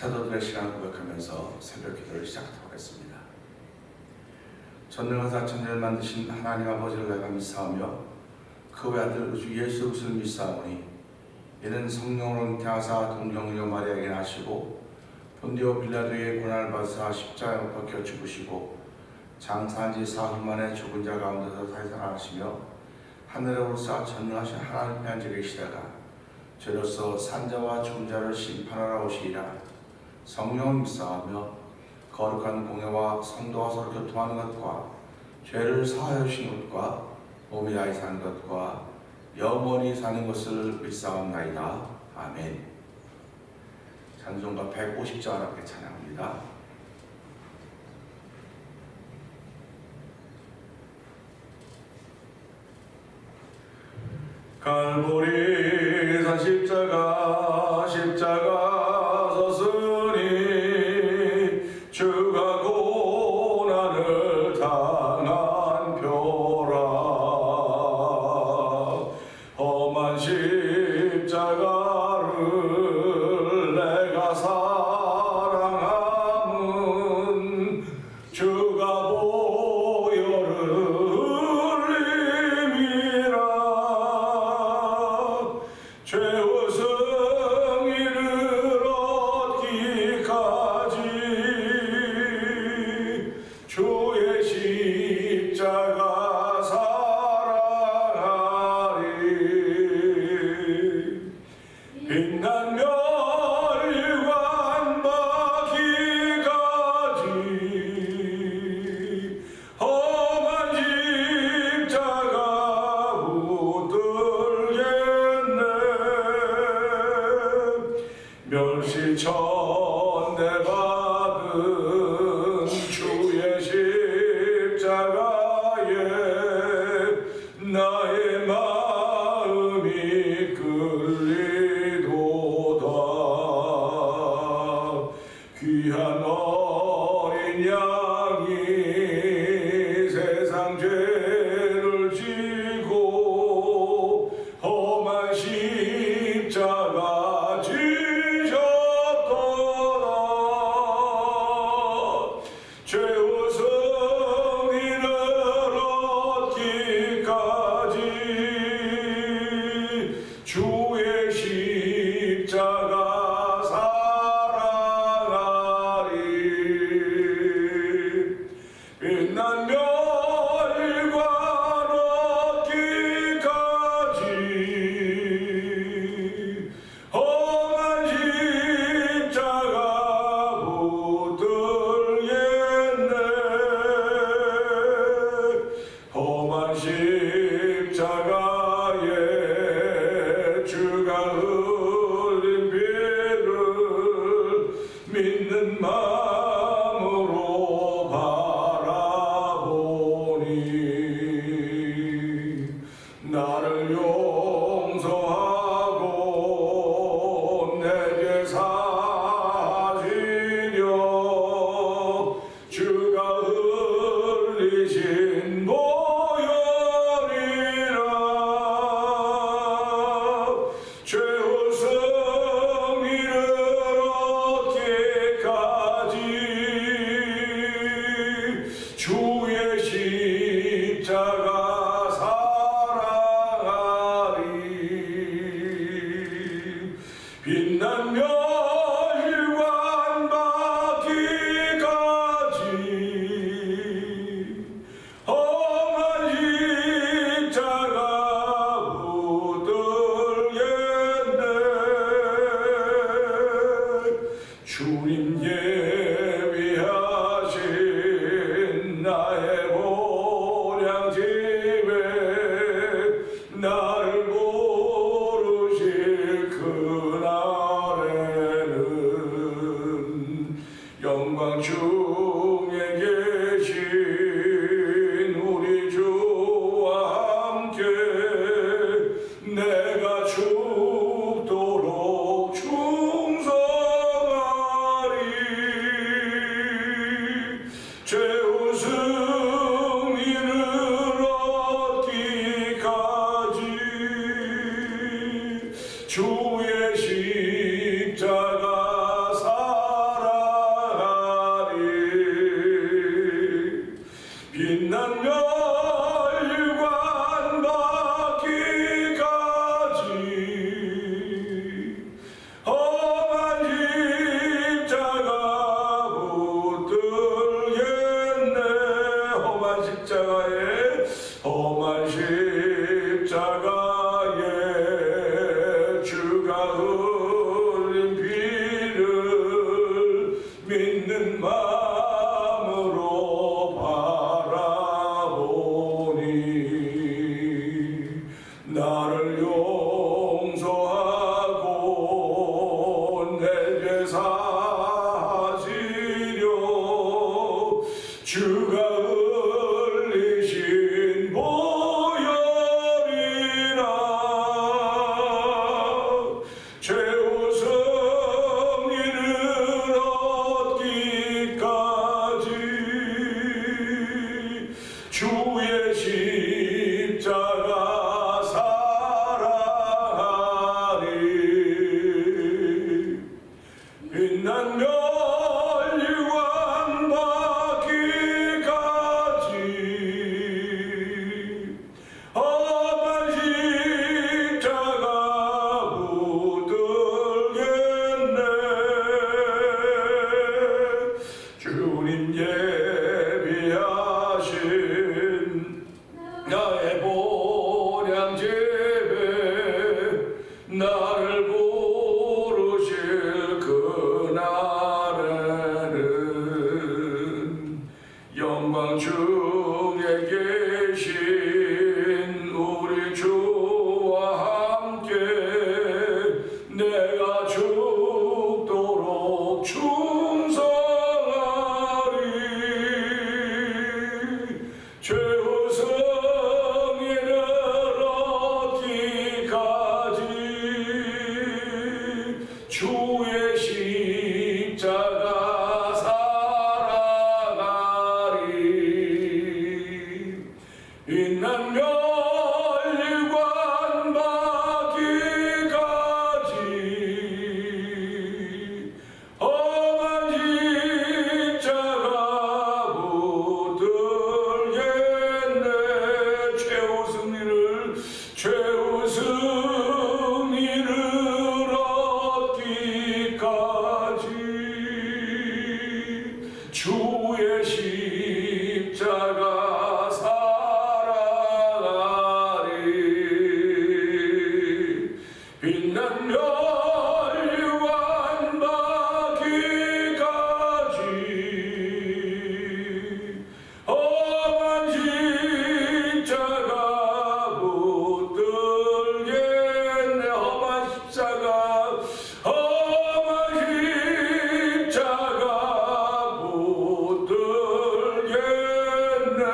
사도들의 신앙을 고백하면서 새벽 기도를 시작하도록 하겠습니다. 전능하사 천지를 만드신 하나님 아버지를 내가 믿사오며 그 외아들 우주 예수 그리스도를 믿사오니 이는 성령으로 잉태하사 동정녀 마리아에게 나시고 본디오 빌라도의 고난을 받으사 십자가에 못 박혀 죽으시고 장사한 지 사흘 만에 죽은 자 가운데서 다시 살아나시며 하늘에 오르사 전능하신 하나님께 앉아 계시다가 죄로서 산자와 죽은 자를 심판하러 오시리라. 성령을 믿사오며 거룩한 공예와 성도와 서로 교통하는 것과 죄를 사하여 주신 것과 몸이 다시 사는 것과 영원히 사는 것을 믿사옵나이다. 아멘. 찬송가 150장 함께 찬양합니다. 갈보리 산 십자가 섰으니 주가 고난을 당한 표라. 험한 십자가를 내가 사랑함은 주가 보혈을 흘림이라. 죄의 승리를 얻기까지 주의 십자가 사랑하리. 빛난 멸관 받기까지 험한 십자가 붙들겠네. 멸시천대 받은 주의 십자가에 나의 마음이 끌리도다. 귀한 어린 양이 세상 죄를 지고 험한 십자가 지셨도다. 죄의 승리를 얻기까지 주의 십자가 사랑하리. 빛난 멸관 얻기까지 험한 십자가 붙들겠네. 험한 십자가에 주가 흘린 피를 믿는 마음으로 바라보니 나를 용서하고 내게 사시려 주가 흘리신 보혈이라. 죄의 승리를 얻기까지 주의 십자가 사랑하리. 빛난 멸관 받기까지 험한 십자가 붙들겠네. 주님 예비하신 나의 보량집에 나를 부르실 그날에는 영광 중에 계신 우리 주와 함께 내가 죽도록 충성하리. 죄의 승리를 얻기까지 주의 십자가 빛난 멸류관 받기까지 험한 십자가 붙들겠네. 주님 예비하신 나의 보량 집에 나를 부르실 그날에는 영광 중에 계신 우리 주와 함께 내가 죽도록 충성하리. 최후 승리를 얻기까지 주의 십자가 살아가리. 빛난 멸류관 받기까지 험한 십자가 붙들겠네. 최후 승리를 얻기까지 주의 십자가 살아가리. 빛난 멸류관 받기까지 험한 십자가 붙들겠네. 험한 십자가 붙들겠네.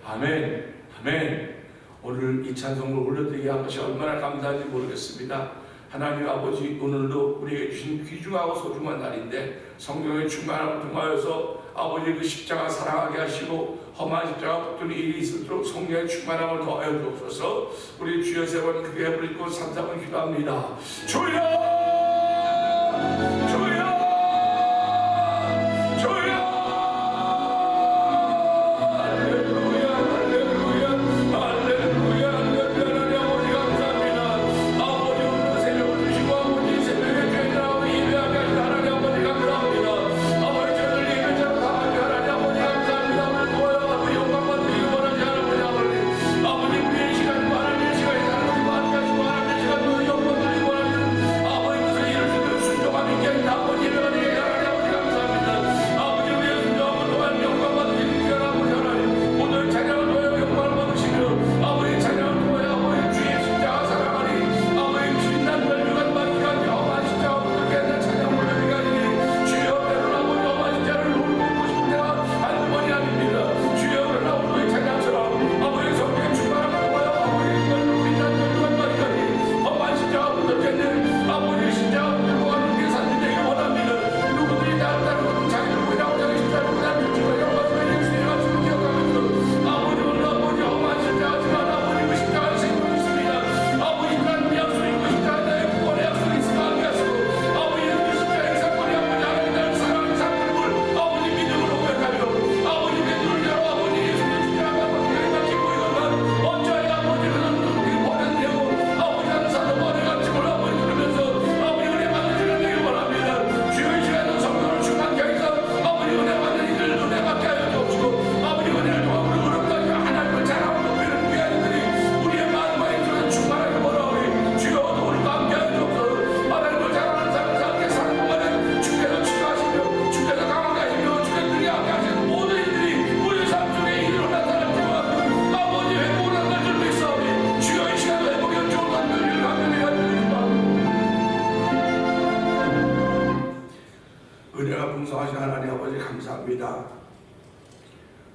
아멘, 아멘. 오늘 이 찬송을 올려드리게 한 것이 얼마나 감사한지 모르겠습니다. 하나님 아버지, 오늘도 우리에게 주신 귀중하고 소중한 날인데 성령의 충만함을 통하여서 아버지 그 십자가 사랑하게 하시고 험한 십자가 붙드는 일이 있을수록 성령의 충만함을 더하여 주옵소서. 우리 주여 세 번 크게 부르고 3, 4번 기도합니다. 주여! 주여!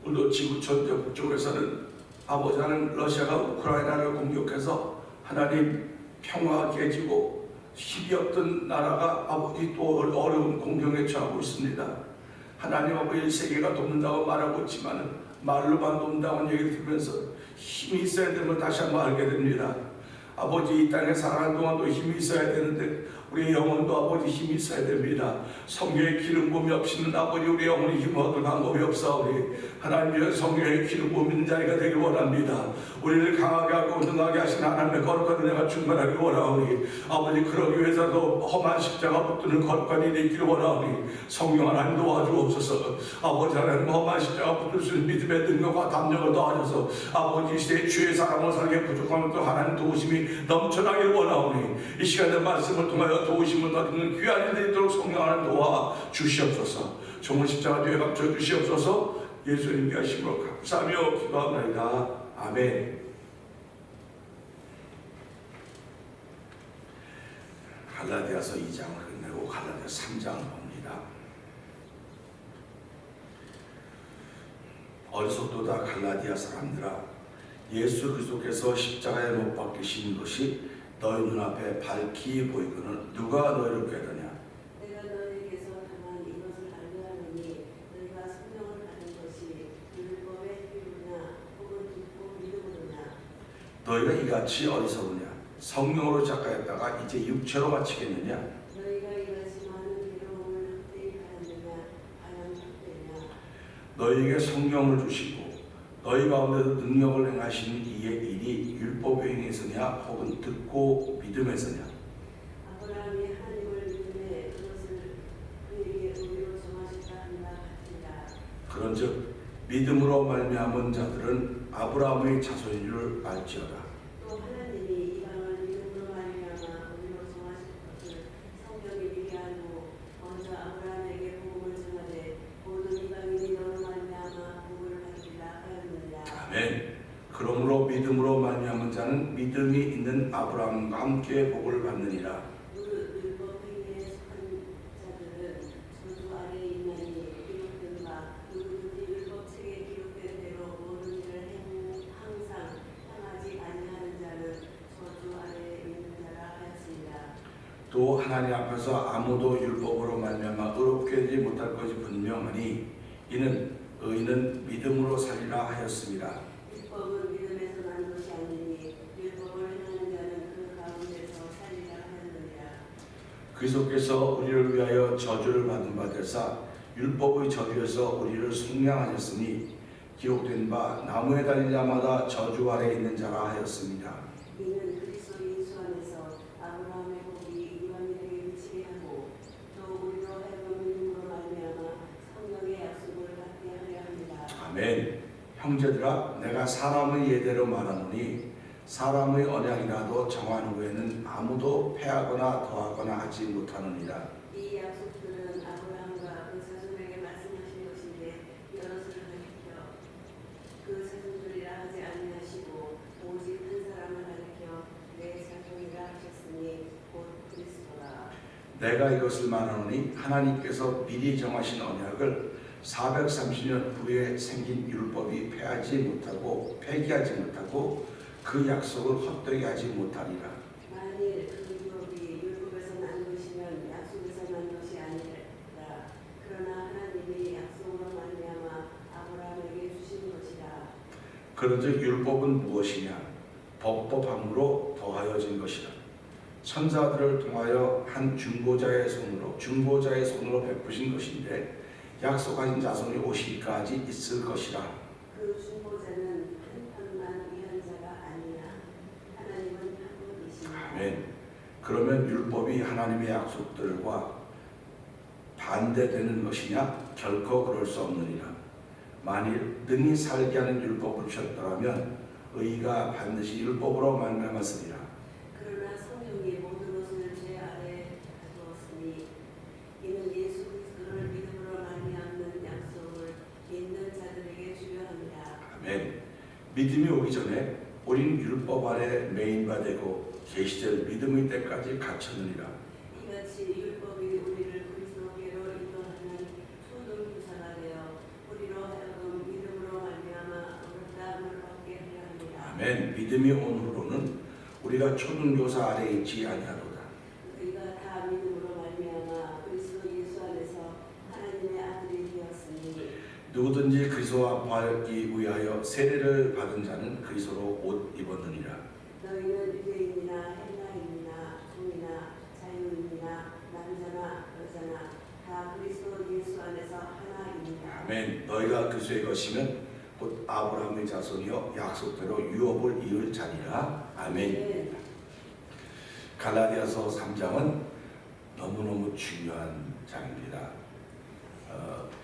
오늘도 지구 전체 북쪽에서는 아버지 하나님 러시아가 우크라이나를 공격해서 하나님 평화가 깨지고 힘이 없던 나라가 아버지 또 어려운 공경에 처하고 있습니다. 하나님 아버지 세계가 돕는다고 말하고 있지만 말로만 돕는다는 얘기를 들으면서 힘이 있어야 되는 걸 다시 한번 알게 됩니다. 아버지 이 땅에 살아가는 동안도 힘이 있어야 되는데 우리의 영혼도 아버지 힘이 있어야 됩니다. 성령의 기름 부음이 없이는 아버지 우리 영혼이 힘을 얻을 방법이 없사오니 하나님의 성령의 기름 부음 있는 자리가 되길 원합니다. 우리를 강하게 하고 능하게 하신 하나님의 거룩한 은혜가 충만하길 원하오니 아버지 그러기 위해서도 험한 십자가 붙드는 거룩한 일이 있기를 원하오니 성령 하나님 도와주옵소서. 아버지 하나님 험한 십자가 붙들 수 있는 믿음의 능력과 담력을 더하셔서 아버지 시대의 주의 사랑을 살게 부족함을 또 하나님 도우심이 넘쳐나길 원하오니 이 시간의 말씀을 통하여 도우심을 얻는 귀한 일들이 있도록 성령 하나님 도와 주시옵소서. 종은 십자가 뒤에 감춰 주시옵소서. 예수님께 하심으로 감사하며 기도합니다. 아멘. 갈라디아서 2장을 끝내고 갈라디아서 3장을 봅니다. 어리석도다 갈라디아 사람들아, 예수 그리스도께서 십자가에 못 박히신 것이 너희 눈앞에 밝히 보이거늘 누가 너희를 꾀더냐? 내가 너희에게서 다만 이것을 알게 하노니 너희가 성령을 받은 것이 율법의 행위로나 혹은 듣고 믿음으로냐? 너희가 이같이 어리석으냐? 성령으로 시작하였다가 이제 육체로 마치겠느냐? 너희가 이같이 많은 괴로움을 헛되이 받았느냐? 과연 헛되냐? 너희에게 성령을 주시고 너희 가운데도 능력을 행하시는 이의 일이 율법의 행위에서냐 혹은 듣고 믿음에서냐? 아브라함이 하나님을 믿음에 그것을 그에게 의로 정하셨다 한바 같으니라. 그런즉 믿음으로 말미암은 자들은 아브라함의 자손인 줄 알지어다. 또 하나님이 이방을 믿음으로 말미암아 의로 정하신 것을 성경이 미리 알고 먼저 아브라함에게 복음을 전하되 모든 이방인이 너로 말미암아 복음을 받으리라 하였느니라. 아멘. 그러므로 믿음으로 말미암은 자는 믿음이 있는 아브라함과 함께 복을 받느니라. 무릇 율법 행위에 속한 자들은 저주 아래에 있나니 기록된 바 누구든지 율법 책에 기록된 대로 모든 일을 항상 행하지 아니하는 자는 저주 아래에 있는 자라 하였습니다. 또 하나님 앞에서 아무도 율법으로 말미암아 의롭게 되지 못할 것이 분명하니 이는 의인은 믿음으로 살리라 하였습니다. 율법은 믿음에서 난 것이 아니니 율법을 행하는 자는 그 가운데서 살리라 하였느니라. 그리스도께서 우리를 위하여 저주를 받은 바 되사 율법의 저주에서 우리를 속량하셨으니 기록된 바 나무에 달린 자마다 저주 아래 있는 자라 하였습니다. 이는 그리스도 예수 안에서 아브라함의 복이 이방인에게 미치게 하고 또 우리로 하여금 믿음으로 말미암아 성령의 약속을 받게 하려 합니다. 아멘. 형제들아, 내가 사람의 예대로 말하노니 사람의 언약이라도 정한 후에는 아무도 패하거나 더하거나 하지 못하느니라. 이 약속들은 아브라함과 그 자손에게 말씀하신 것인데 여럿을 가리켜 그 자손들이라 하지 아니하시고 오직 한 사람을 가리켜 내 자손이라 하셨으니 곧 그리스도라. 내가 이것을 말하노니 하나님께서 미리 정하신 언약을 430년 후에 생긴 율법이 폐기하지 못하고 그 약속을 헛되게 하지 못하리라. 만일 그 율법이 율법에서 난 것이면 약속에서 난 것이 아니라 그러나 하나님이 약속으로 말미암아 아브라함에게 주신 것이라. 그런즉 율법은 무엇이냐? 법도함으로 더하여진 것이라. 천사들을 통하여 한 중보자의 손으로 베푸신 것인데 약속하신 자손이 오시기까지 있을 것이라. 그 중보자는 한 편만 위한 자가 아니라 하나님은 한 분이시니라. 아멘. 그러면 율법이 하나님의 약속들과 반대되는 것이냐? 결코 그럴 수 없느니라. 만일 능히 살게 하는 율법을 주셨더라면 의가 반드시 율법으로 말미암았으리라. 그러나 성령이 모든 것을 죄 아래 가두었으니 이는 예수 그리스도를 믿음으로 말미암는 약속을 믿는 자들에게 주려 합니다. 아멘. 믿음이 오기 전에 우린 율법 아래 매인바 되고 계시될 믿음의 때까지 갇혔느니라. 이같이 율법이 우리를 그리스도께로 인도하는 초등교사가 되어 우리로 하여금 믿음으로 말미암아 어렵다함을 얻게 하려 합니다. 아멘. 믿음이 온 후로는 우리가 초등교사 아래 있지 아니하도다. 우리가 다 믿음으로 말미암아 그리스도 예수 안에서 하나님의 아들이 되었으니 누구든지 그리스도와 부활하기 위하여 세례를 받은 자는 그리스도로 옷 입었느니라. 너희는 유대인이나 남자나 여자나 다 그리스도 예수 안에서 하나입니다. 아멘. 너희가 그리스도의 것이면 곧 아브라함의 자손이요 약속대로 유업을 이을 자니라. 아멘. 네. 갈라디아서 3장은 너무너무 중요한 장입니다.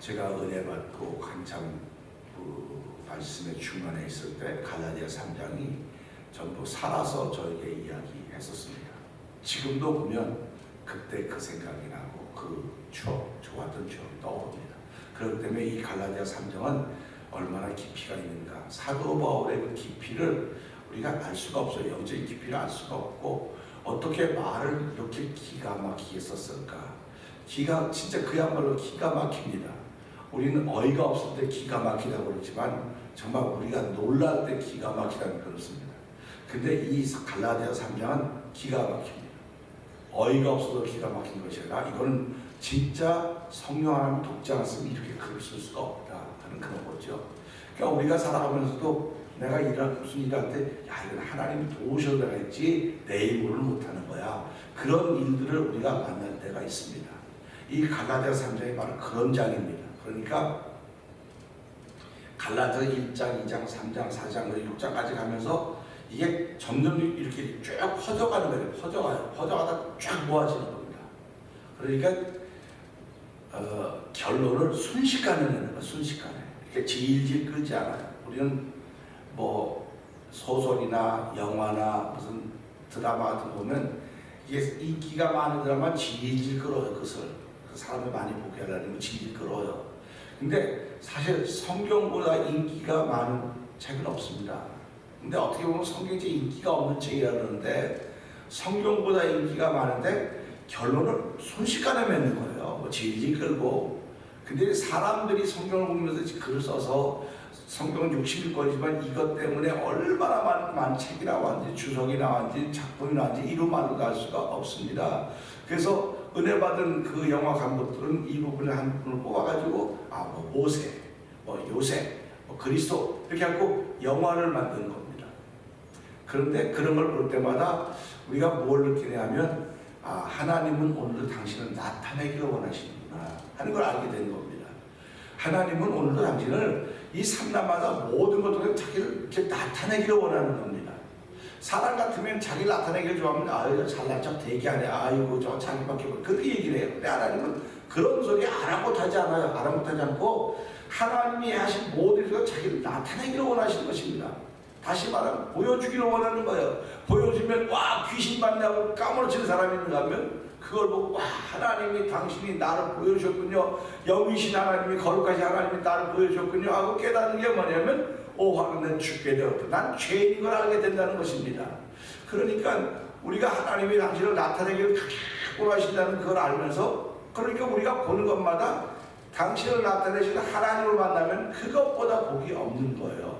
제가 은혜 받고 한참 말씀의 중간에 있을 때 갈라디아 3장이 전부 살아서 저에게 이야기했었습니다. 지금도 보면 그때 그 생각이 나고 그 추억, 좋았던 추억이 떠오릅니다. 그렇기 때문에 이 갈라디아 3장은 얼마나 깊이가 있는가, 사도 바울의 그 깊이를 우리가 알 수가 없어요. 영적인 깊이를 알 수가 없고 어떻게 말을 이렇게 기가 막히게 썼을까. 진짜 그야말로 기가 막힙니다. 우리는 어이가 없을 때 기가 막히다고 그러지만 정말 우리가 놀랄 때 기가 막히다는 그렇습니다. 근데 이 갈라디아 3장은 기가 막힙니다. 어이가 없어도 기가 막힌 것이 아니라 이거는 진짜 성령 하나님 독자 않았으면 이렇게 글을 쓸 수가 없다 하는 그런 거죠. 그러니까 우리가 살아가면서도 내가 무슨 일할 때 이건 하나님이 도우셔서 내가 했지 내 힘으로는 못하는 거야. 그런 일들을 우리가 만날 때가 있습니다. 이 갈라디아 3장이 바로 그런 장입니다. 그러니까 갈라디아 1장, 2장, 3장, 4장, 6장까지 가면서 이게 점점 이렇게 쭉 퍼져가는 거예요. 퍼져가다 쫙 모아지는 겁니다. 그러니까 결론을 순식간에 내는 거예요. 순식간에. 이렇게 질질 끌지 않아요. 우리는 뭐 소설이나 영화나 무슨 드라마 같은 거 보면 이게 인기가 많은 드라마는 질질 끌어요. 그것을 사람을 많이 보게 하려면 질질 끌어요. 근데 사실 성경보다 인기가 많은 책은 없습니다. 근데 어떻게 보면 성경이 인기가 없는 책이라 그러는데 성경보다 인기가 많은데 결론을 순식간에 맺는 거예요. 뭐 질질 끌고. 근데 사람들이 성경을 보면서 글을 써서 성경은 60일권이지만 이것 때문에 얼마나 많은 책이 나왔는지 주석이 나왔는지 작품이 나왔는지 이루 말로 알 수가 없습니다. 그래서 은혜 받은 그 영화 감독들은 이 부분을 한 부분을 뽑아가지고 뭐 모세, 뭐 요셉, 뭐 그리스도 이렇게 하고 영화를 만든 겁니다. 그런데 그런 걸 볼 때마다 우리가 뭘 느끼냐 하면 하나님은 오늘도 당신을 나타내기를 원하시는구나 하는 걸 알게 되는 겁니다. 하나님은 오늘도 당신을 이 삶날마다 모든 것들을 자기를 이렇게 나타내기를 원하는 겁니다. 사람 같으면 자기를 나타내기를 좋아하면 아유 잘난 척 대기하네, 아이고 저 자기밖에 그렇게 얘기를 해요. 근데 하나님은 그런 소리 아랑곳하지 않아요. 아랑곳하지 않고 하나님이 하신 모든 것을 자기를 나타내기를 원하시는 것입니다. 다시 말하면 보여주기를 원하는 거예요. 보여주면 와 귀신 만나고 까무러치는 사람이 있는가 하면 그걸 보고 와 하나님이 당신이 나를 보여주셨군요. 영이신 하나님이 거룩하신 하나님이 나를 보여주셨군요 하고 깨닫는 게 뭐냐면 오화는 난 죽게 되었다. 난 죄인 걸 알게 된다는 것입니다. 그러니까 우리가 하나님이 당신을 나타내기를 원하신다는 그걸 알면서 그러니까 우리가 보는 것마다 당신을 나타내시는 하나님을 만나면 그것보다 복이 없는 거예요.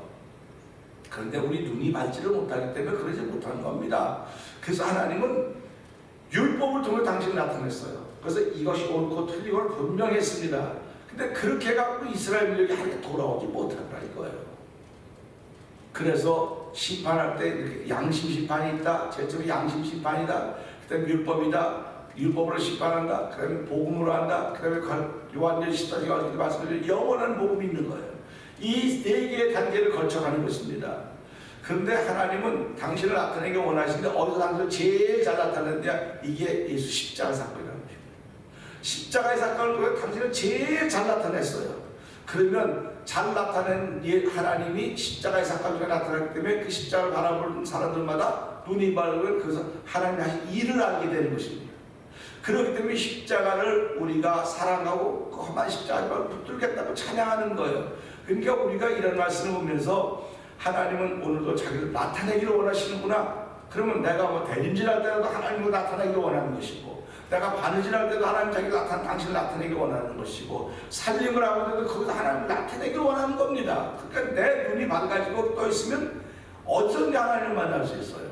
그런데 우리 눈이 밝지를 못하기 때문에 그러지 못하는 겁니다. 그래서 하나님은 율법을 통해 당신을 나타냈어요. 그래서 이것이 옳고 틀리고를 분명했습니다. 근데 그렇게 갖고 이스라엘 민족이 하나님께 돌아오지 못한다 이거예요. 그래서 심판할 때 이렇게 양심 심판이 있다. 제처럼 양심 심판이다. 그 다음에 율법이다. 율법으로 심판한다. 그 다음에 복음으로 한다. 그 다음에 요한계시록 14장에 말씀드린 영원한 복음이 있는 거예요. 이 네 개의 단계를 거쳐가는 것입니다. 그런데 하나님은 당신을 나타내기 원하시는데 어디서 당신을 제일 잘 나타내는데 이게 예수 십자가 사건이라는 것입니다. 십자가의 사건을 통해 당신을 제일 잘 나타냈어요. 그러면 잘 나타낸 하나님이 십자가의 사건 중에 나타났기 때문에 그 십자가를 바라보는 사람들마다 눈이 밝으면 그래서 하나님이 하신 일을 알게 되는 것입니다. 그렇기 때문에 십자가를 우리가 사랑하고 그 험한 십자가를 붙들겠다고 찬양하는 거예요. 그러니까 우리가 이런 말씀을 보면서 하나님은 오늘도 자기를 나타내기를 원하시는구나. 그러면 내가 뭐 대림질할 때라도 하나님을 나타내기를 원하는 것이고 내가 바느질할 때도 하나님 당신을 나타내기를 원하는 것이고 살림을 하고 있는데도 거기서 하나님을 나타내기를 원하는 겁니다. 그러니까 내 눈이 밝아지고 떠 있으면 어디든지 하나님을 만날 수 있어요.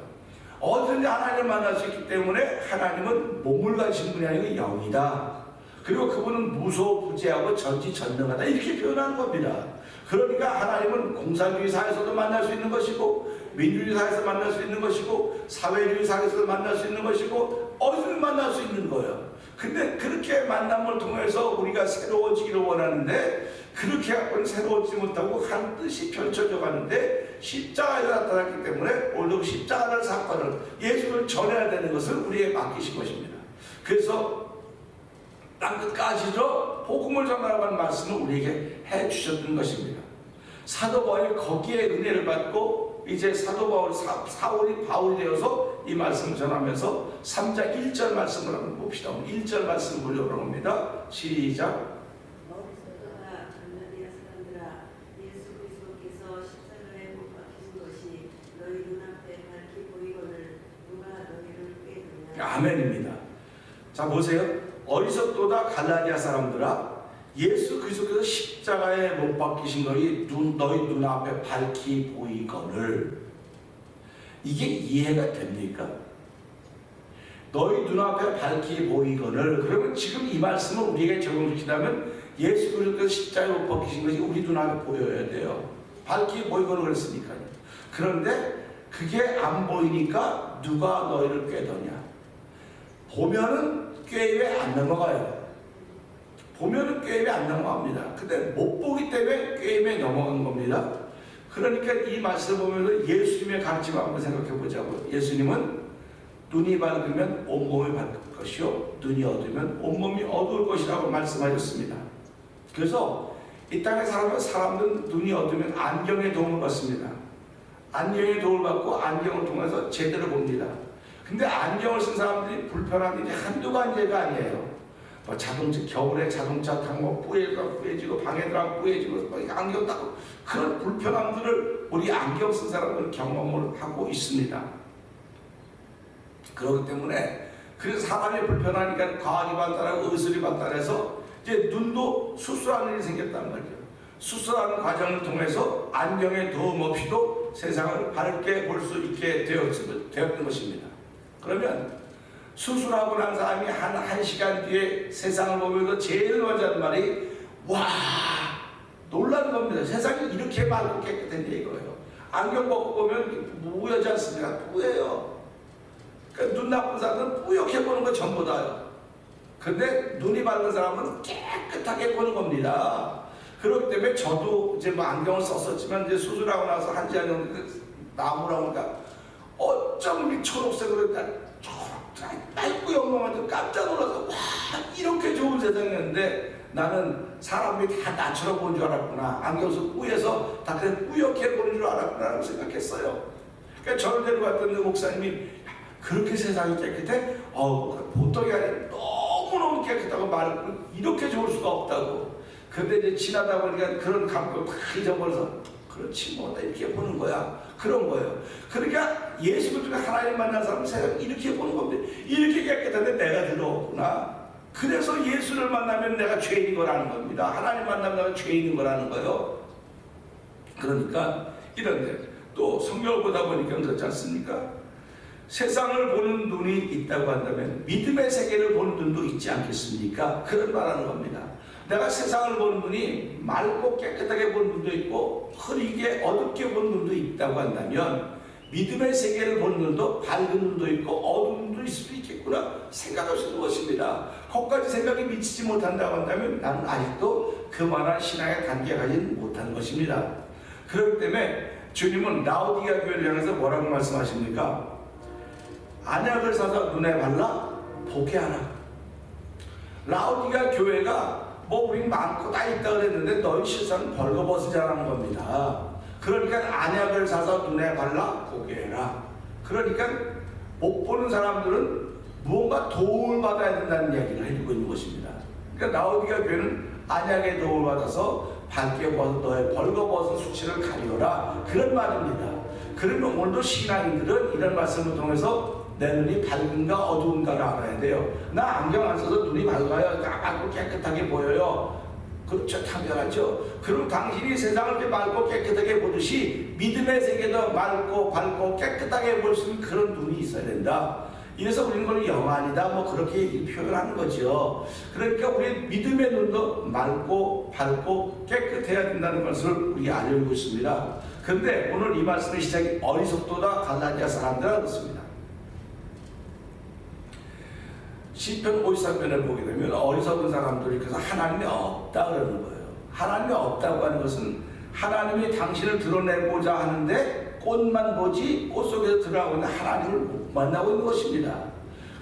어디든지 하나님을 만날 수 있기 때문에 하나님은 몸을 가진 분이 아니고 영이다. 그리고 그분은 무소부재하고 전지전능하다 이렇게 표현하는 겁니다. 그러니까 하나님은 공산주의 사회에서도 만날 수 있는 것이고 민주주의 사회에서 만날 수 있는 것이고 사회주의 사회에서도 만날 수 있는 것이고 어디서든 만날 수 있는 거예요. 근데 만남을 통해서 우리가 새로워지기를 원하는데 그렇게 하고는 새로워지지 못하고 한 뜻이 펼쳐져 가는데 십자가에 나타났기 때문에 오늘도 십자가라는 사건을 예수를 전해야 되는 것을 우리에게 맡기신 것입니다. 그래서 땅끝까지도 복음을 전하라고 하는 말씀을 우리에게 해주셨던 것입니다. 사도 바울이 거기에 은혜를 받고 이제 사도 바울 사울이 바울이 되어서 이 말씀을 전하면서 3장 1절 말씀을 한번 봅시다. 1절 말씀을 보려고 합니다. 시작. 너희가 갈라디아 사람들아 예수 그리스도께서 십자가에 못 박히신 것이 너희 눈앞에 밝히 보이거늘 누가 너희를 꾀드냐. 아멘입니다. 자 보세요. 어리석도다 갈라디아 사람들아 예수 그리스도께서 십자가에 못 박히신 것이 너희 눈앞에 밝히 보이거늘. 이게 이해가 됩니까? 너희 눈앞에 밝히 보이거늘. 그러면 지금 이 말씀을 우리에게 적용시키자면 예수 그리스도께서 십자가에 못 박히신 것이 우리 눈앞에 보여야 돼요. 밝히 보이거늘 그랬으니까요. 그런데 그게 안 보이니까 누가 너희를 꾀더냐. 보면은 꾀임에 안 넘어가요. 보면은 꾀임에 안 넘어갑니다. 근데 못 보기 때문에 꾀임에 넘어간 겁니다. 그러니까 이 말씀을 보면서 예수님의 가르침을 한번 생각해 보자고요. 예수님은 눈이 밝으면 온몸이 밝을 것이요 눈이 어두우면 온몸이 어두울 것이라고 말씀하셨습니다. 그래서 이 땅에 사람들은 눈이 어두우면 안경의 도움을 받습니다. 안경의 도움을 받고 안경을 통해서 제대로 봅니다. 근데 안경을 쓴 사람들이 불편한 일이 한두 가지가 아니에요. 뭐 자동차, 겨울에 자동차 타고 뿌얘지고 방에 들어가고 뿌얘지고 안경 닦고 그런 불편함들을 우리 안경 쓴 사람들은 경험을 하고 있습니다. 그렇기 때문에 그래서 사람이 불편하니까 과학이 발달하고 의술이 발달해서 이제 눈도 수술하는 일이 생겼단 말이에요. 수술하는 과정을 통해서 안경의 도움 없이도 세상을 밝게 볼 수 있게 되었던 것입니다. 그러면 수술하고 난 사람이 한 시간 뒤에 세상을 보면서 제일 먼저 하는 말이 와 놀라는 겁니다. 세상이 이렇게 맑고 깨끗한데 이거예요. 안경 벗고 보면 무여지 않습니까? 뿌예요. 그러니까 눈 나쁜 사람은 뿌옇게 보는 거 전부 다요. 근데 눈이 밝은 사람은 깨끗하게 보는 겁니다. 그렇기 때문에 저도 이제 뭐 안경을 썼었지만 이제 수술하고 나서 한 시간 정도 나무라고 하니까 어쩜 초록색으로 맑고 영롱한데 깜짝 놀라서 와 이렇게 좋은 세상이었는데 나는 사람이 다 나처럼 본 줄 알았구나. 안경 쓰고 뿌여서 다 그래 뿌옇게 보는 줄 알았구나 라고 생각했어요. 그러니까 저를 데려갔던 그 목사님이 그렇게 세상이 깨끗해? 보통이 아니라 너무너무 깨끗하고 맑고 이렇게 좋을 수가 없다고. 근데 이제 지나다 보니까 그런 감각을 다 잊어버려서 그렇지 뭐 나 이렇게 보는 거야. 그런 거예요. 그러니까 예수 그리스도 하나님 만난 사람은 세상을 이렇게 보는 겁니다. 이렇게 깨끗한데 내가 들어왔구나. 그래서 예수를 만나면 내가 죄인인 거라는 겁니다. 하나님 만나면 내가 죄인인 거라는 거예요. 그러니까 이런데 또 성경을 보다 보니까 그렇지 않습니까? 세상을 보는 눈이 있다고 한다면 믿음의 세계를 보는 눈도 있지 않겠습니까? 그런 말하는 겁니다. 내가 세상을 보는 눈이 맑고 깨끗하게 보는 눈도 있고 흐리게 어둡게 보는 눈도 있다고 한다면 믿음의 세계를 보는 눈도 밝은 눈도 있고 어두운 눈도 있을 수 있겠구나 생각할 수 있는 것입니다. 거기까지 생각이 미치지 못한다고 한다면 나는 아직도 그만한 신앙의 단계에 가지 못한 것입니다. 그렇기 때문에 주님은 라오디게아 교회를 향해서 뭐라고 말씀하십니까? 안약을 사서 눈에 발라 보게 하라. 라오디게아 교회가 뭐 우리 많고 다 있다 그랬는데 너희 실상은 벌거벗은 자라는 겁니다. 그러니까 안약을 사서 눈에 발라 보게 해라. 그러니까 못 보는 사람들은 무언가 도움을 받아야 된다는 이야기를 해주고 있는 것입니다. 그러니까 라오디게아 교회는 안약의 도움을 받아서 밝게 보아서 너의 벌거벗은 수치를 가리어라 그런 말입니다. 그러면 오늘도 신앙인들은 이런 말씀을 통해서 내 눈이 밝은가 어두운가를 알아야 돼요. 나 안경 안 써서 눈이 밝아요. 맑고 깨끗하게 보여요. 그렇죠. 당연하죠. 그럼 당신이 세상을 이렇게 맑고 깨끗하게 보듯이 믿음의 세계도 맑고 밝고 깨끗하게 볼 수 있는 그런 눈이 있어야 된다. 이래서 우리는 그걸 영안이다 뭐 그렇게 표현하는 거죠. 그러니까 우리 믿음의 눈도 맑고 밝고 깨끗해야 된다는 것을 우리가 알고 있습니다. 그런데 오늘 이 말씀의 시작이 어리석도다 갈라디아 사람들아 그렇습니다. 시편 53편을 보게 되면 어리석은 사람들이 그래서 하나님이 없다 그러는 거예요. 하나님이 없다고 하는 것은 하나님이 당신을 드러내고자 하는데 꽃만 보지 꽃 속에서 들어가고 있는 하나님을 못 만나고 있는 것입니다.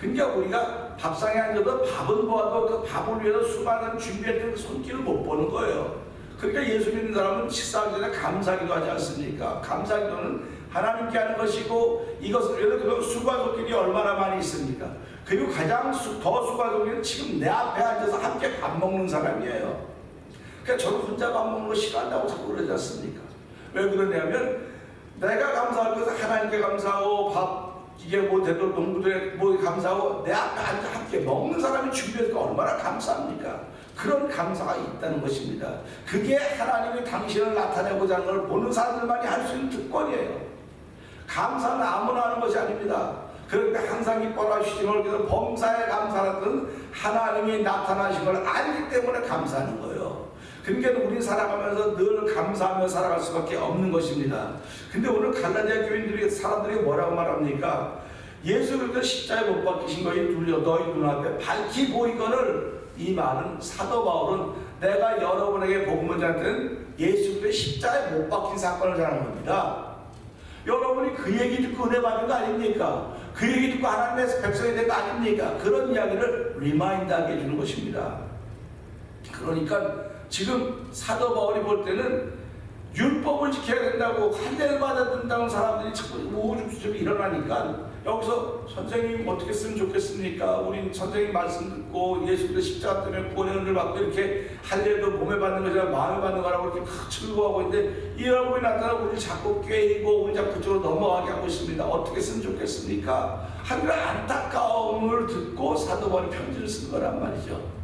그러니까 우리가 밥상에 앉아도 밥은 보아도 그 밥을 위해서 수많은 준비했던 그 손길을 못 보는 거예요. 그러니까 예수 믿는 사람은 식사하기 전에 감사기도 하지 않습니까? 감사기도는 하나님께 하는 것이고 이것을 위해서 그 수고한 손길이 얼마나 많이 있습니까? 그리고 가장 더 수고한 손길은 지금 내 앞에 앉아서 함께 밥 먹는 사람이에요. 그러니까 저는 혼자 밥 먹는 거 싫어한다고 자꾸 그러지 않습니까? 왜 그러냐면 내가 감사할 것은 하나님께 감사하고 밥 이게 뭐 대도 농부들에 뭐 감사하고 내 앞에 앉아 함께 먹는 사람이 준비해서 얼마나 감사합니까? 그런 감사가 있다는 것입니다. 그게 하나님이 당신을 나타내고자 하는 걸 보는 사람들만이 할 수 있는 특권이에요. 감사는 아무나 하는 것이 아닙니다. 그런데 항상 기뻐라 쉬지말 그래서 범사에 감사하던 하나님이 나타나신 걸 알기 때문에 감사하는 거예요. 그러니까 우리 살아가면서 늘 감사하며 살아갈 수밖에 없는 것입니다. 근데 오늘 갈라디아 교인들이 사람들이 뭐라고 말합니까? 예수 그리스도 십자가에 못 박히신 것이 너희 눈앞에 밝히 보이거늘, 이 말은 사도 바울은 내가 여러분에게 복음을 전하던 예수 그리스도 십자가에 못 박힌 사건을 전하는 겁니다. 여러분이 그 얘기 듣고 은혜 받은 거 아닙니까? 그 얘기 듣고 하나님의 백성이 된 거 아닙니까? 그런 이야기를 리마인드하게 해주는 것입니다. 그러니까 지금 사도 바울이 볼 때는 율법을 지켜야 된다고 할례를 받아야 된다는 사람들이 자꾸 우후죽순이 일어나니까 여기서 선생님 어떻게 쓰면 좋겠습니까? 우린 선생님 말씀 듣고 예수 그리스도 십자가 때문에 구원의 은혜를 받고 이렇게 할례도 몸에 받는 것이 아니라 마음에 받는 거라고 이렇게 즐거워하고 있는데 이런 분이 나타나고 우리 자꾸 꿰이고 우리 자꾸 그쪽으로 넘어가게 하고 있습니다. 어떻게 쓰면 좋겠습니까? 하늘의 안타까움을 듣고 사도 바울이 편지를 쓴 거란 말이죠.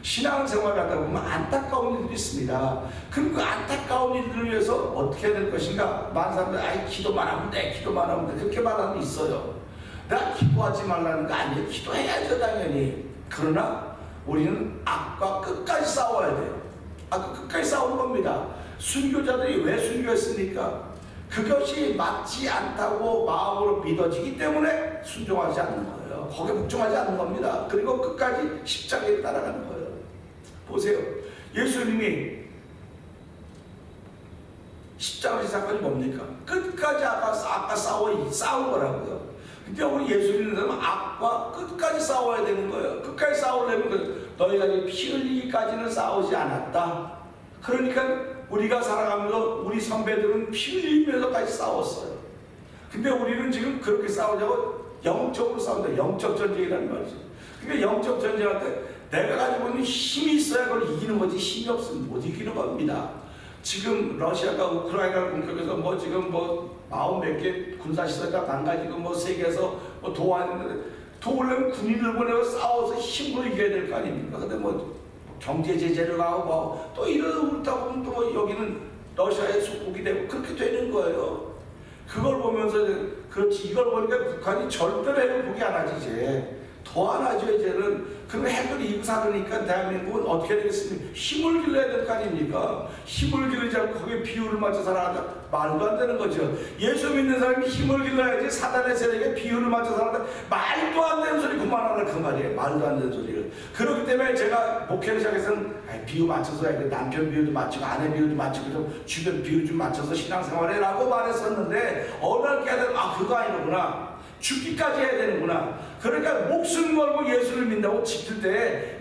신앙생활을 하다 보면 안타까운 일들이 있습니다. 그럼 그 안타까운 일들을 위해서 어떻게 해야 될 것인가? 많은 사람들 아이 기도만 하면 돼, 기도만 하면 돼, 그렇게 말하는 게 있어요. 나 기도하지 말라는 거 아니에요. 기도해야죠 당연히. 그러나 우리는 악과 끝까지 싸워야 돼요. 악과 끝까지 싸우는 겁니다. 순교자들이 왜 순교했습니까? 그것이 맞지 않다고 마음으로 믿어지기 때문에 순종하지 않는 거예요. 거기에 복종하지 않는 겁니다. 그리고 끝까지 십자가에 따라가는 거예요. 보세요. 예수님이 십자가 사건이 뭡니까? 끝까지 아까 싸운 거라고요. 근데 우리 예수 믿는 사람은 악과 끝까지 싸워야 되는 거예요. 끝까지 싸우려면 너희가 피 흘리기까지는 싸우지 않았다. 그러니까 우리가 살아가면서 우리 선배들은 피 흘리면서까지 싸웠어요. 근데 우리는 지금 그렇게 싸우자고 영적으로 싸운다. 영적 전쟁이라는 말이죠. 그러니까 영적 전쟁할 때 내가 가지고 있는 힘이 있어야 그걸 이기는 거지, 힘이 없으면 못 이기는 겁니다. 지금 러시아가 우크라이나를 공격해서 뭐 지금 뭐 40몇 개 군사시설가 망가지고 뭐 세계에서 뭐 도와했는데 도우려면 군인을 보내고 싸워서 힘으로 이겨야 될 거 아닙니까? 근데 뭐 경제 제재를 하고 뭐 또 이러다 보면 또 여기는 러시아의 속국이 되고 그렇게 되는 거예요. 그걸 보면서 그렇지, 이걸 보니까 북한이 절대로 핵을 포기 안 하지 이제. 더 안 하죠 이제는. 그럼 핵을 이사르니까 대한민국은 어떻게 되겠습니까? 힘을 길러야 될 거 아닙니까? 힘을 기르지 않고 거기에 비율을 맞춰 살아간다. 말도 안 되는 거죠. 예수 믿는 사람이 힘을 길러야지 사단의 세력에 비율을 맞춰 살아간다. 말도 안 되는 소리 그만하라 그 말이에요. 말도 안 되는 소리를. 그렇기 때문에 제가 목회를 시작해서는 비유 맞춰서 해야 돼. 남편 비유도 맞추고 아내 비유도 맞추고 좀 주변 비유 좀 맞춰서 신앙생활 해라고 말했었는데 어느 날 깨달으면 그거 아니구나. 죽기까지 해야 되는구나. 그러니까 목숨 걸고 예수를 믿는다고 지킬 때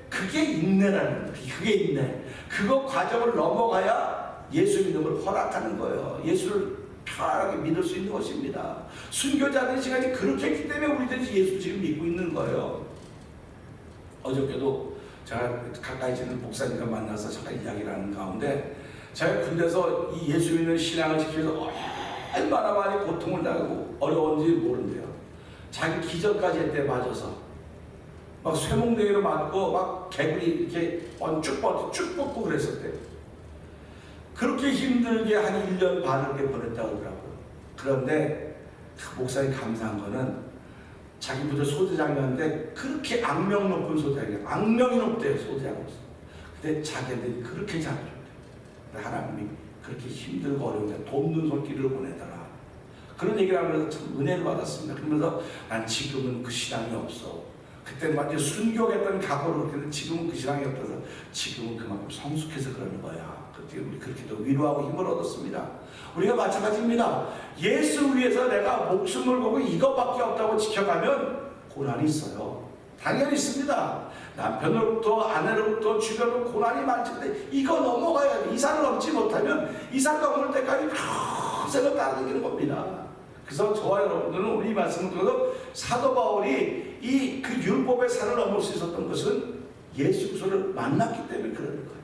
그게 인내라는 거예요. 그게 인내. 그거 과정을 넘어가야 예수 믿는 걸 허락하는 거예요. 예수를 편하게 믿을 수 있는 것입니다. 순교자들이 지금까지 그렇게 했기 때문에 우리들이 예수 지금 믿고 있는 거예요. 어저께도 제가 가까이 지는 목사님과 만나서 잠깐 이야기를 하는 가운데 제가 군대에서 이 예수 믿는 신앙을 지키기 위해서 얼마나 많이 고통을 당하고 어려운지 모른대요. 자기 기절까지 했대. 맞아서 막 쇠몽둥이로 맞고 막 개구리 이렇게 쭉 뻗고 그랬었대요. 그렇게 힘들게 한 1년 반을 보냈다고 그러더라고요. 그런데 목사님 감사한 거는 자기 부대 소대장이었는데 그렇게 악명 높은 소대장이에요. 악명이 높대요 소대장으로서. 근데 자기들이 그렇게 잘해줬대요. 하나님이 그렇게 힘들고 어려운데 돕는 손길을 보내더라. 그런 얘기를 하면서 참 은혜를 받았습니다. 그러면서 난 지금은 그 신앙이 없어. 그때는 완전 순교했던 각오로 그랬는데 지금은 그 신앙이 없어서 지금은 그만큼 성숙해서 그러는 거야. 그때 우리 그렇게도 위로하고 힘을 얻었습니다. 우리가 마찬가지입니다. 예수 위해서 내가 목숨을 걸고 이것밖에 없다고 지켜가면 고난이 있어요. 당연히 있습니다. 남편으로부터 아내로부터 주변으로 고난이 많지. 근데 이거 넘어가야 돼. 이 산을 넘지 못하면 이 산 넘을 때까지 평생을 따라다니는 겁니다. 그래서 저와 여러분들은 우리 말씀을 통해서 사도 바울이 이 그 율법의 산을 넘을 수 있었던 것은 예수 그리스도를 만났기 때문에 그러는 거예요.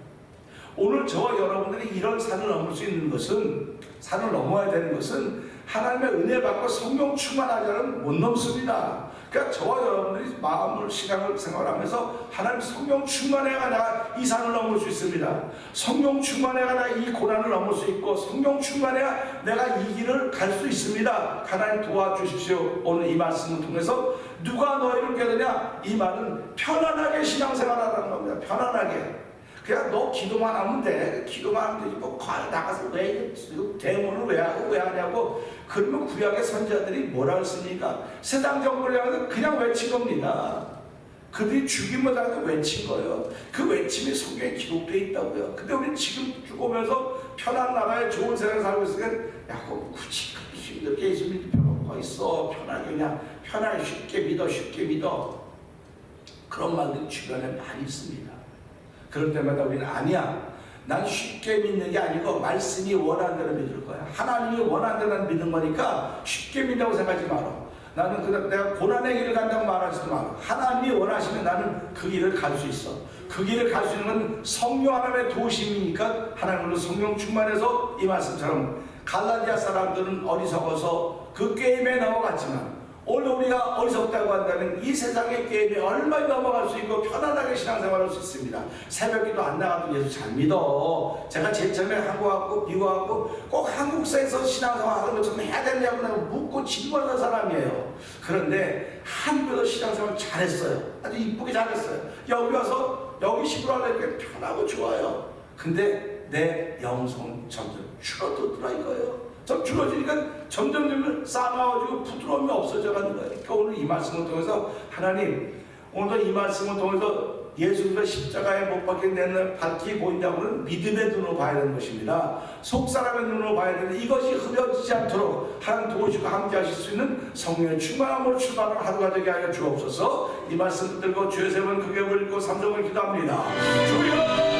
오늘 저와 여러분들이 이런 산을 넘을 수 있는 것은, 산을 넘어야 되는 것은 하나님의 은혜 받고 성령 충만하지 않으면 못 넘습니다. 그러니까 저와 여러분들이 마음을, 시간을 생활하면서 하나님 성령 충만해야 내가 이 산을 넘을 수 있습니다. 성령 충만해야 내가 이 고난을 넘을 수 있고, 성령 충만해야 내가 이 길을 갈 수 있습니다. 하나님 도와주십시오. 오늘 이 말씀을 통해서 누가 너희를 깨느냐? 이 말은 편안하게 신앙생활하라는 겁니다. 편안하게. 그냥 너 기도만 하면 돼. 기도만 하면 되지. 뭐 과에 나가서 왜 대문을 왜 하고 왜 하냐고. 그러면 구약의 선지자들이 뭐라 했습니까? 세상 정부를 향해서 그냥 외친 겁니다. 그들이 죽임을 당해서 외친 거예요. 그 외침이 성경에 기록되어 있다고요. 근데 우리 지금 쭉 오면서 편한 나라에 좋은 세상에 살고 있으니까 야, 그거 굳이 그렇게 힘들게 예수 믿을 필요가 있어. 편하게 그냥 편하게 쉽게 믿어. 그런 말들이 주변에 많이 있습니다. 그럴 때마다 우리는 아니야. 난 쉽게 믿는 게 아니고 말씀이 원하는 대로 믿을 거야. 하나님이 원하는 대로 믿는 거니까 쉽게 믿는다고 생각하지 마라. 나는 그냥 내가 고난의 길을 간다고 말하지도 마라. 하나님이 원하시면 나는 그 길을 갈 수 있어. 그 길을 갈 수 있는 건 성령 하나님의 도심이니까 하나님으로 성령 충만해서 이 말씀처럼 갈라디아 사람들은 어리석어서 그 게임에 넘어갔지만 오늘 우리가 어리석다고 한다면 이 세상의 게임에 얼마나 넘어갈 수 있고 편안하게 신앙생활할 수 있습니다. 새벽기도 안 나가도 예수 잘 믿어. 제가 제일 처음에 한국 왔고 미국 왔고 꼭 한국에서 신앙생활 하는 것처럼 해야 되냐고 내가 묻고 질문하는 사람이에요. 그런데 한국에서 신앙생활 잘했어요. 아주 이쁘게 잘했어요. 여기 와서 여기 시골하니까 편하고 좋아요. 근데 내 영성 점점 줄어들더라 이거예요. 좀 줄어지니까 점점 싸나워지고 부드러움이 없어져 가는 거예요. 그러니까 오늘 이 말씀을 통해서 하나님, 오늘 이 말씀을 통해서 예수 그리스도 십자가에 못 박힌 내 눈에 밝게 보인다고는 믿음의 눈으로 봐야 되는 것입니다. 속사람의 눈으로 봐야 되는데 이것이 흐려지지 않도록 하나님 도우시고 함께 하실 수 있는 성령의 충만함으로 출발하는 하루가 되게 하여 주옵소서. 이 말씀 들고 주의 세번 크게 불고 삼성을 기도합니다. 주여!